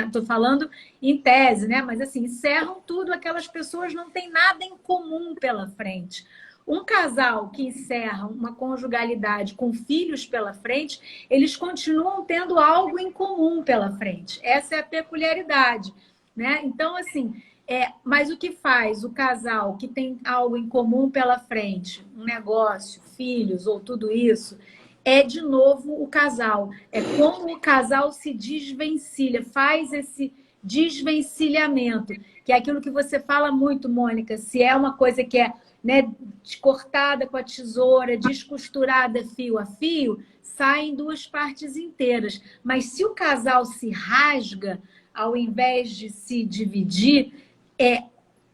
Estou falando em tese, né? Mas assim, encerram tudo, aquelas pessoas não têm nada em comum pela frente. Um casal que encerra uma conjugalidade com filhos pela frente, eles continuam tendo algo em comum pela frente. Essa é a peculiaridade, né? Então, assim, mas o que faz o casal que tem algo em comum pela frente, um negócio, filhos ou tudo isso, é de novo o casal. É como o casal se desvencilha, faz esse desvencilhamento, que é aquilo que você fala muito, Mônica, se é uma coisa que é, né, cortada com a tesoura, descosturada fio a fio, saem duas partes inteiras. Mas se o casal se rasga, ao invés de se dividir,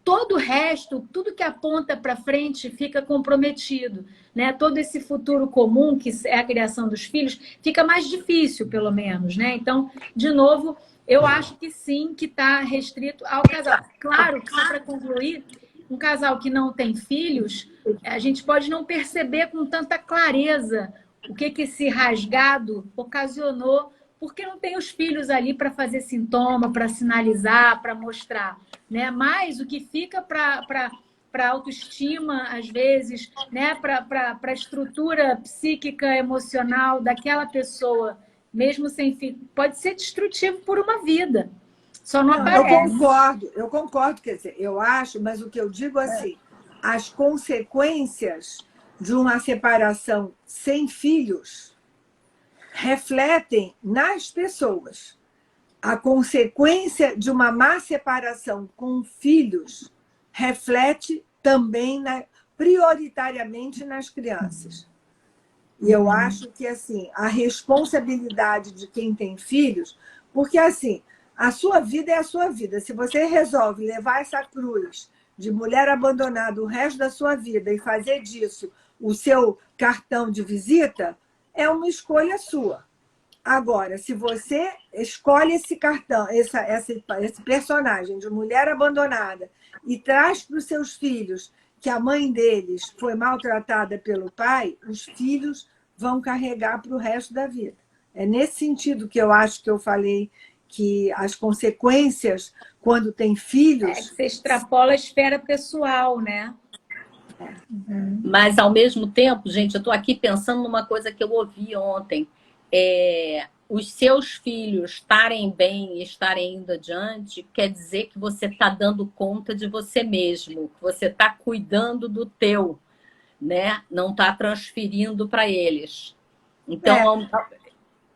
todo o resto, tudo que aponta para frente fica comprometido, né? Todo esse futuro comum, que é a criação dos filhos, fica mais difícil, pelo menos, né? Então, de novo, eu acho que sim, que está restrito ao casal. Claro que, só para concluir, um casal que não tem filhos, a gente pode não perceber com tanta clareza o que esse rasgado ocasionou, porque não tem os filhos ali para fazer sintoma, para sinalizar, para mostrar, né? Mas o que fica para autoestima, às vezes, né? Para a estrutura psíquica, emocional daquela pessoa, mesmo sem filho, pode ser destrutivo por uma vida. Só não aparece. Eu concordo, quer dizer, eu acho, mas o que eu digo assim, as consequências de uma separação sem filhos refletem nas pessoas. A consequência de uma má separação com filhos reflete também prioritariamente nas crianças. E eu acho que, assim, a responsabilidade de quem tem filhos, porque, assim, a sua vida é a sua vida. Se você resolve levar essa cruz de mulher abandonada o resto da sua vida e fazer disso o seu cartão de visita, é uma escolha sua. Agora, se você escolhe esse cartão, esse personagem de mulher abandonada e traz para os seus filhos que a mãe deles foi maltratada pelo pai, os filhos vão carregar para o resto da vida. É nesse sentido que eu acho que eu falei que as consequências, quando tem filhos... que você extrapola a esfera pessoal, né? Mas, ao mesmo tempo, gente, eu estou aqui pensando numa coisa que eu ouvi ontem. Os seus filhos estarem bem e estarem indo adiante quer dizer que você está dando conta de você mesmo, que você está cuidando do teu, né? Não está transferindo para eles. Então,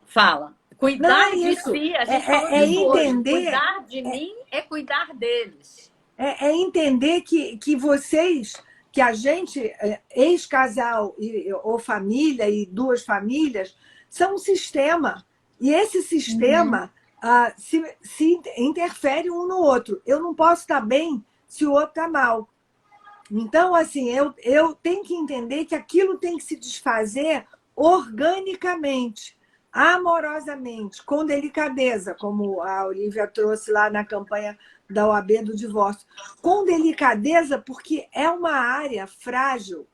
fala. Cuidar de si, a gente falou disso hoje. Cuidar de mim é cuidar deles. É entender que vocês, que a gente, ex-casal ou família e duas famílias, são um sistema. E esse sistema se interfere um no outro. Eu não posso estar bem se o outro está mal. Então, assim, eu tenho que entender que aquilo tem que se desfazer organicamente, amorosamente, com delicadeza, como a Olivia trouxe lá na campanha da OAB do divórcio. Com delicadeza, porque é uma área frágil,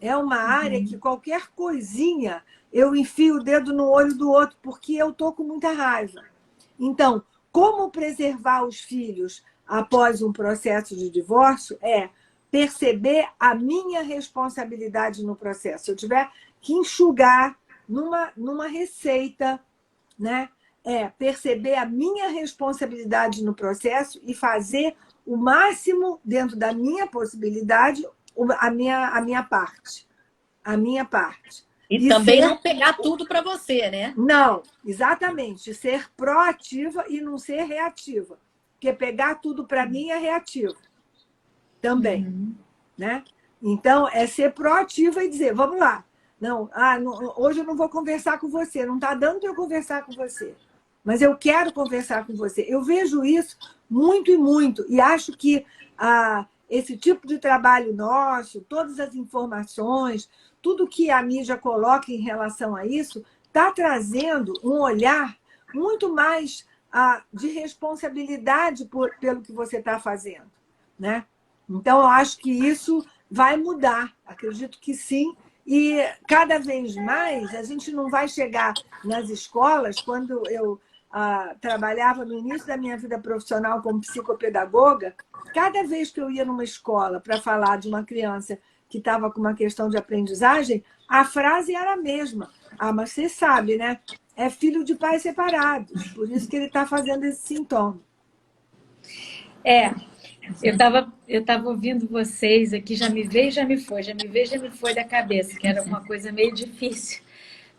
é uma área que qualquer coisinha eu enfio o dedo no olho do outro, porque eu estou com muita raiva. Então, como preservar os filhos após um processo de divórcio é perceber a minha responsabilidade no processo. Se eu tiver que enxugar numa receita, né? Perceber a minha responsabilidade no processo e fazer o máximo dentro da minha possibilidade, a minha parte. A minha parte. E também não pegar tudo para você, né? Não, exatamente. Ser proativa e não ser reativa. Porque pegar tudo para mim é reativo. Também. Né? Então, é ser proativa e dizer, vamos lá. Não, hoje eu não vou conversar com você. Não está dando para eu conversar com você. Mas eu quero conversar com você. Eu vejo isso muito e muito. E acho que esse tipo de trabalho nosso, todas as informações, tudo que a mídia coloca em relação a isso, está trazendo um olhar muito mais de responsabilidade pelo que você está fazendo. Né? Então, eu acho que isso vai mudar. Acredito que sim. E cada vez mais a gente não vai chegar nas escolas. Quando eu trabalhava no início da minha vida profissional como psicopedagoga, cada vez que eu ia numa escola para falar de uma criança que estava com uma questão de aprendizagem, a frase era a mesma. Mas você sabe, né? É filho de pais separados. Por isso que ele está fazendo esse sintoma. Eu estava ouvindo vocês aqui, já me veio e já me foi, já me veio e já me foi da cabeça, que era uma coisa meio difícil.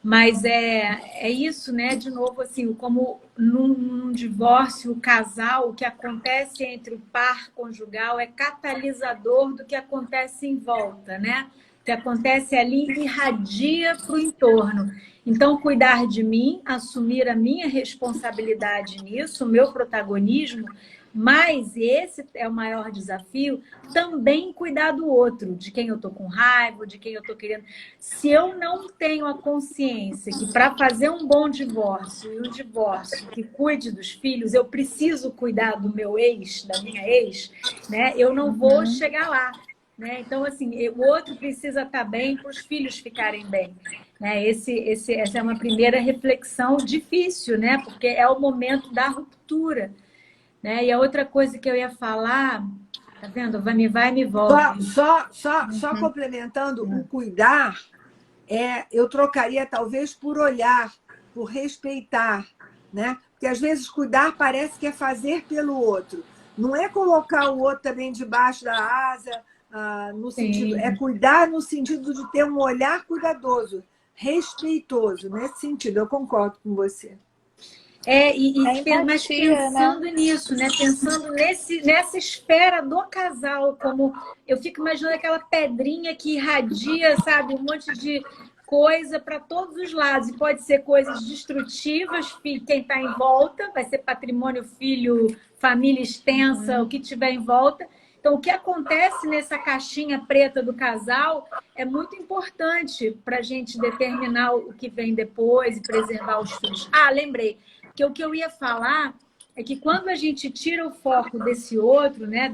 Mas é isso, né? De novo, assim, como num divórcio, o casal, o que acontece entre o par conjugal é catalisador do que acontece em volta, né? O que acontece ali irradia para o entorno. Então, cuidar de mim, assumir a minha responsabilidade nisso, o meu protagonismo, mas esse é o maior desafio, também cuidar do outro, de quem eu estou com raiva, de quem eu estou querendo. Se eu não tenho a consciência que para fazer um bom divórcio e um divórcio que cuide dos filhos, eu preciso cuidar do meu ex, da minha ex, né? Eu não vou chegar lá. Né? Então, assim, o outro precisa estar bem para os filhos ficarem bem. Né? Essa é uma primeira reflexão difícil, né? Porque é o momento da ruptura. Né? E a outra coisa que eu ia falar, tá vendo? Vai e me volta. Só complementando, o cuidar, eu trocaria talvez por olhar, por respeitar, né? Porque às vezes cuidar parece que é fazer pelo outro. Não é colocar o outro também debaixo da asa, no sentido, é cuidar no sentido de ter um olhar cuidadoso, respeitoso, nesse sentido, eu concordo com você. Mas empatia, pensando né? nisso, né? Pensando nessa esfera do casal, como eu fico imaginando aquela pedrinha que irradia, sabe, um monte de coisa para todos os lados. E pode ser coisas destrutivas, quem está em volta, vai ser patrimônio, filho, família extensa, o que tiver em volta. Então, o que acontece nessa caixinha preta do casal é muito importante para a gente determinar o que vem depois e preservar os filhos. Ah, lembrei que o que eu ia falar é que quando a gente tira o foco desse outro, né,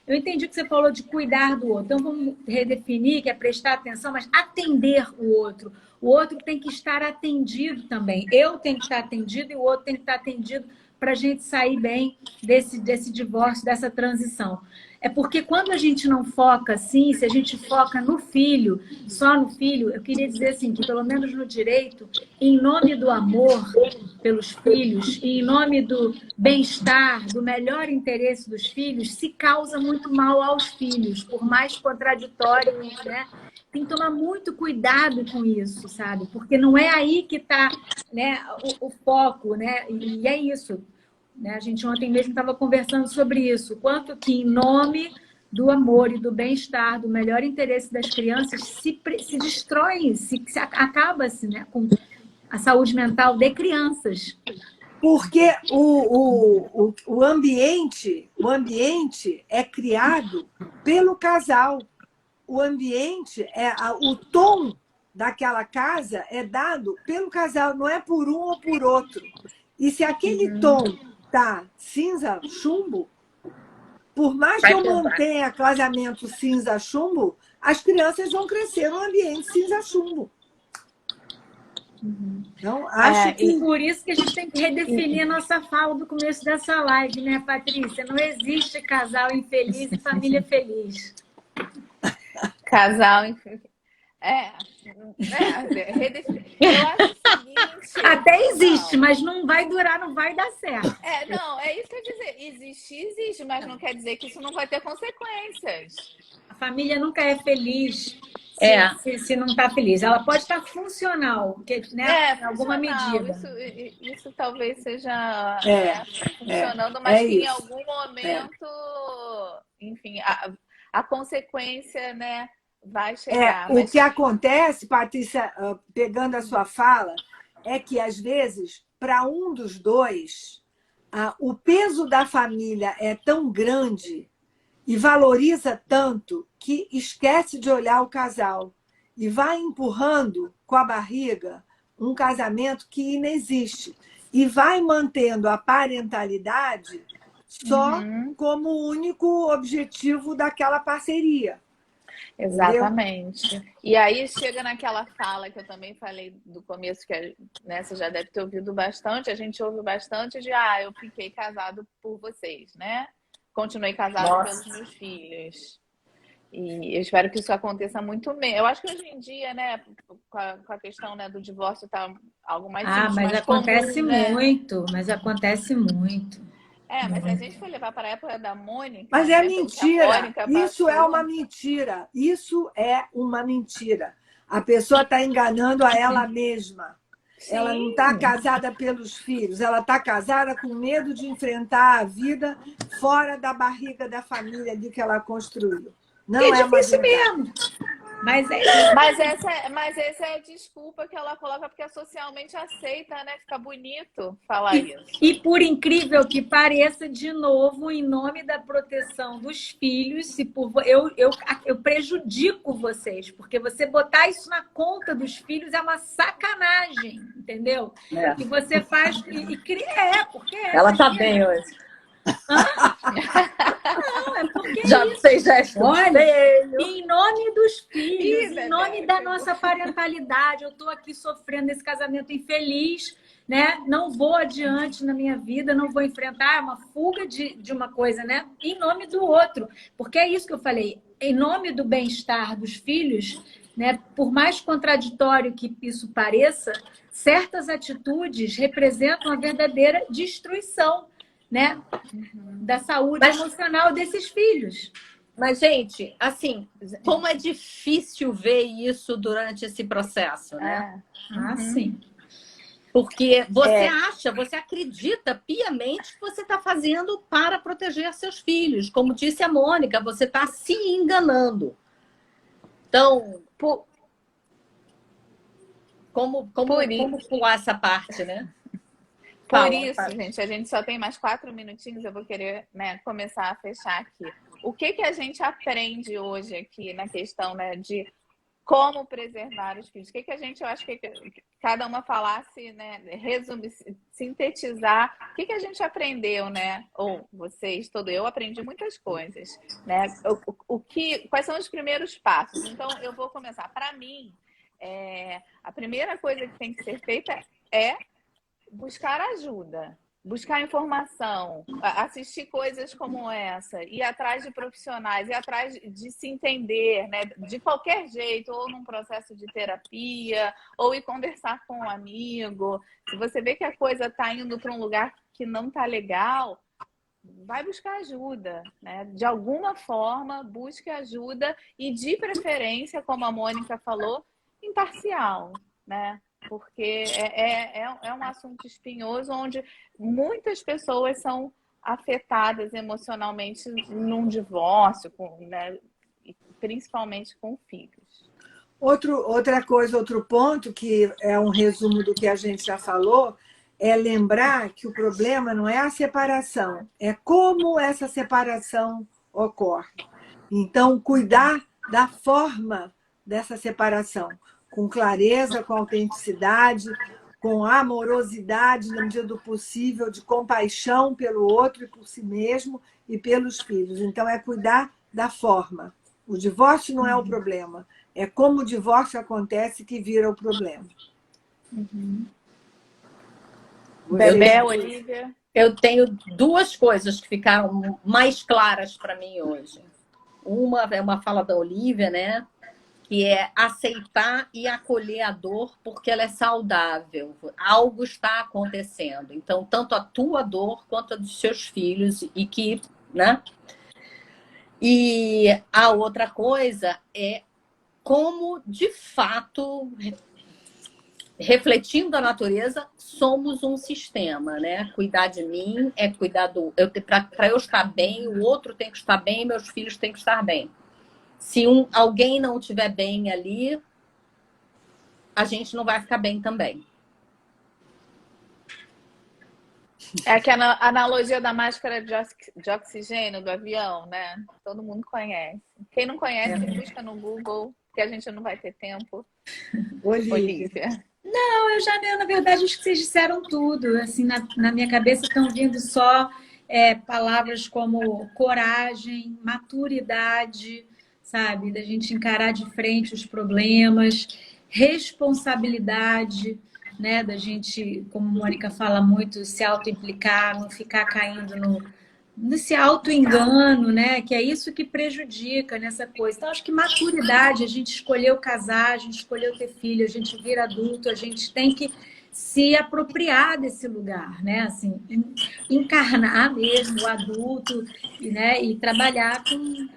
eu entendi que você falou de cuidar do outro. Então, vamos redefinir, que é prestar atenção, mas atender o outro. O outro tem que estar atendido também. Eu tenho que estar atendido e o outro tem que estar atendido para a gente sair bem desse divórcio, dessa transição. É porque quando a gente não foca assim, se a gente foca no filho, só no filho, eu queria dizer assim, que pelo menos no direito, em nome do amor pelos filhos e em nome do bem-estar, do melhor interesse dos filhos, se causa muito mal aos filhos, por mais contraditório, né? Tem que tomar muito cuidado com isso, sabe? Porque não é aí que está, né, o foco, né? E é isso. Né? A gente ontem mesmo estava conversando sobre isso. Quanto que, em nome do amor e do bem-estar, do melhor interesse das crianças, se destrói, se acaba-se, né, com a saúde mental de crianças. Porque o ambiente é criado pelo casal. O ambiente, o tom daquela casa é dado pelo casal, não é por um ou por outro. E se aquele tom tá cinza chumbo, por mais que eu mantenha casamento cinza chumbo, as crianças vão crescer num ambiente cinza chumbo. Então, acho que... E por isso que a gente tem que redefinir a nossa fala do começo dessa live, né, Patrícia? Não existe casal infeliz e família feliz. Casal infeliz. Eu acho o seguinte... Até existe, mas não vai durar, não vai dar certo. Não, é isso que eu ia dizer. Existe, mas não quer dizer que isso não vai ter consequências. A família nunca é feliz se não está feliz. Ela pode estar funcional, né, em alguma medida. Isso talvez seja funcionando, mas que em algum momento, enfim, a consequência, né, vai chegar. O que acontece, Patrícia, pegando a sua fala, é que, às vezes, para um dos dois, o peso da família é tão grande e valoriza tanto que esquece de olhar o casal e vai empurrando com a barriga um casamento que inexiste e vai mantendo a parentalidade só como único objetivo daquela parceria. Exatamente. Entendeu? E aí chega naquela fala que eu também falei do começo, que né, você já deve ter ouvido bastante, a gente ouve bastante de eu fiquei casado por vocês, né? Continuei casado pelos meus filhos. E eu espero que isso aconteça muito menos. Eu acho que hoje em dia, né, com a questão, né, do divórcio, tá algo mais simples, mas acontece comum, muito, né? Mas acontece muito. Mas se a gente for levar para a época da Mônica... Mas é mentira. Isso é uma mentira. Isso é uma mentira. A pessoa está enganando a ela mesma. Sim. Ela não está casada pelos filhos, ela está casada com medo de enfrentar a vida fora da barriga da família ali que ela construiu. Não é difícil mesmo. Mas essa é a desculpa que ela coloca porque é socialmente aceita, né? Fica bonito falar isso. E por incrível que pareça, de novo, em nome da proteção dos filhos, eu prejudico vocês, porque você botar isso na conta dos filhos é uma sacanagem, entendeu? Que você faz porque ela tá bem hoje. Não, é porque já fez gesto. Olha, em nome dos filhos, em nome da nossa parentalidade, eu estou aqui sofrendo esse casamento infeliz, né? Não vou adiante na minha vida, não vou enfrentar uma fuga de uma coisa, né? Em nome do outro, porque é isso que eu falei, em nome do bem-estar dos filhos, né? Por mais contraditório que isso pareça, certas atitudes representam a verdadeira destruição, né, da saúde emocional desses filhos. Mas, gente, assim, como é difícil ver isso durante esse processo, né? Sim. Porque você acredita piamente que você está fazendo para proteger seus filhos. Como disse a Mônica, você está se enganando. Então, como pular essa parte, né? Por isso, gente, a gente só tem mais 4 minutinhos, eu vou querer, né, começar a fechar aqui. O que a gente aprende hoje aqui na questão, né, de como preservar os filhos? O que a gente, eu acho que cada uma falasse, né, resumir, sintetizar, o que a gente aprendeu, né? Ou vocês, eu aprendi muitas coisas, né? Quais são os primeiros passos? Então, eu vou começar. Para mim, a primeira coisa que tem que ser feita é buscar ajuda, buscar informação, assistir coisas como essa, ir atrás de profissionais, ir atrás de se entender, né? De qualquer jeito, ou num processo de terapia, ou ir conversar com um amigo. Se você vê que a coisa está indo para um lugar que não está legal, vai buscar ajuda, né? De alguma forma, busque ajuda e, de preferência, como a Mônica falou, imparcial, né? Porque é um assunto espinhoso onde muitas pessoas são afetadas emocionalmente num divórcio, né? Principalmente com filhos. Outra coisa, outro ponto, que é um resumo do que a gente já falou, é lembrar que o problema não é a separação, é como essa separação ocorre. Então, cuidar da forma dessa separação, com clareza, com autenticidade, com amorosidade, na medida do possível, de compaixão pelo outro e por si mesmo e pelos filhos. Então, é cuidar da forma. O divórcio não é o problema, é como o divórcio acontece que vira o problema. Bebel, Olivia? Eu tenho 2 coisas que ficaram mais claras para mim hoje. Uma é uma fala da Olivia, né? Que é aceitar e acolher a dor porque ela é saudável. Algo está acontecendo. Então, tanto a tua dor quanto a dos seus filhos, e que, né? E a outra coisa é como, de fato, refletindo a natureza, somos um sistema, né? Cuidar de mim é cuidar do... Para eu estar bem, o outro tem que estar bem, meus filhos têm que estar bem. Se alguém não estiver bem ali, a gente não vai ficar bem também. É aquela analogia da máscara de oxigênio do avião, né? Todo mundo conhece. Quem não conhece, busca no Google, que a gente não vai ter tempo. Olivia. Não, na verdade, acho que vocês disseram tudo. Assim, na minha cabeça estão vindo só palavras como coragem, maturidade, sabe? Da gente encarar de frente os problemas, responsabilidade, né? Da gente, como a Mônica fala muito, se auto-implicar, não ficar caindo nesse auto-engano, né? Que é isso que prejudica nessa coisa. Então, acho que maturidade, a gente escolheu casar, a gente escolheu ter filho, a gente vira adulto, a gente tem que se apropriar desse lugar, né? Assim, encarnar mesmo o adulto, né? E trabalhar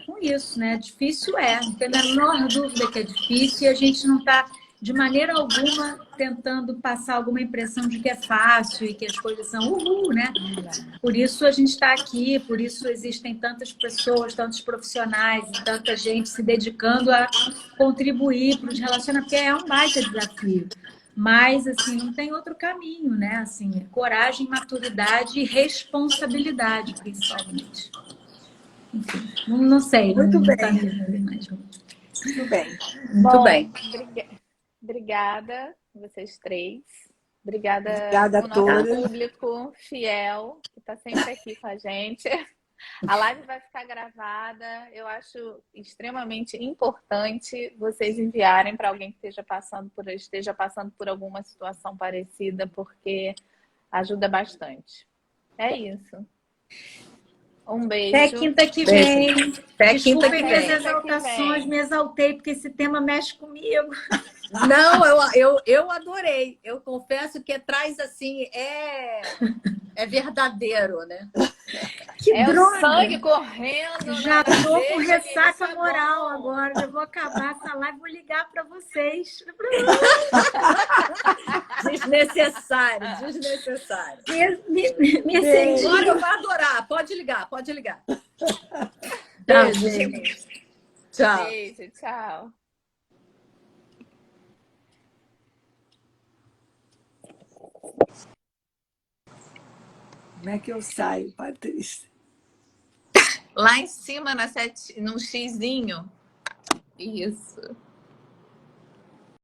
com isso, né? Difícil não tem a menor dúvida que é difícil e a gente não está, de maneira alguma, tentando passar alguma impressão de que é fácil e que as coisas são uhul, né? Por isso a gente está aqui, por isso existem tantas pessoas, tantos profissionais e tanta gente se dedicando a contribuir para os relacionamentos, porque é um baita desafio. Mas, assim, não tem outro caminho, né? Assim, coragem, maturidade e responsabilidade, principalmente. Enfim, não sei. Muito bem. Tá mais. Muito bem. Muito bem. Obrigada, vocês 3. Obrigada a ao todos. nosso público fiel, que está sempre aqui com a gente. A live vai ficar gravada. Eu acho extremamente importante vocês enviarem para alguém que esteja passando por alguma situação parecida, porque ajuda bastante. É isso. Um beijo. Até quinta que vem. Desculpem pelas exaltações, me exaltei, porque esse tema mexe comigo. Não, eu adorei. Eu confesso que traz assim, é verdadeiro, né? Que É droga! o sangue correndo. Já na tô com veia, isso ressaca é moral bom. agora. Eu vou acabar essa live e vou ligar para vocês. Desnecessário, desnecessário. Me acendi. Glória vai adorar. Pode ligar, pode ligar. Tá, Beijo, gente. gente. Tchau. Beijo, tchau. Como é que eu saio, Patrícia? Lá em cima, no xizinho. Isso.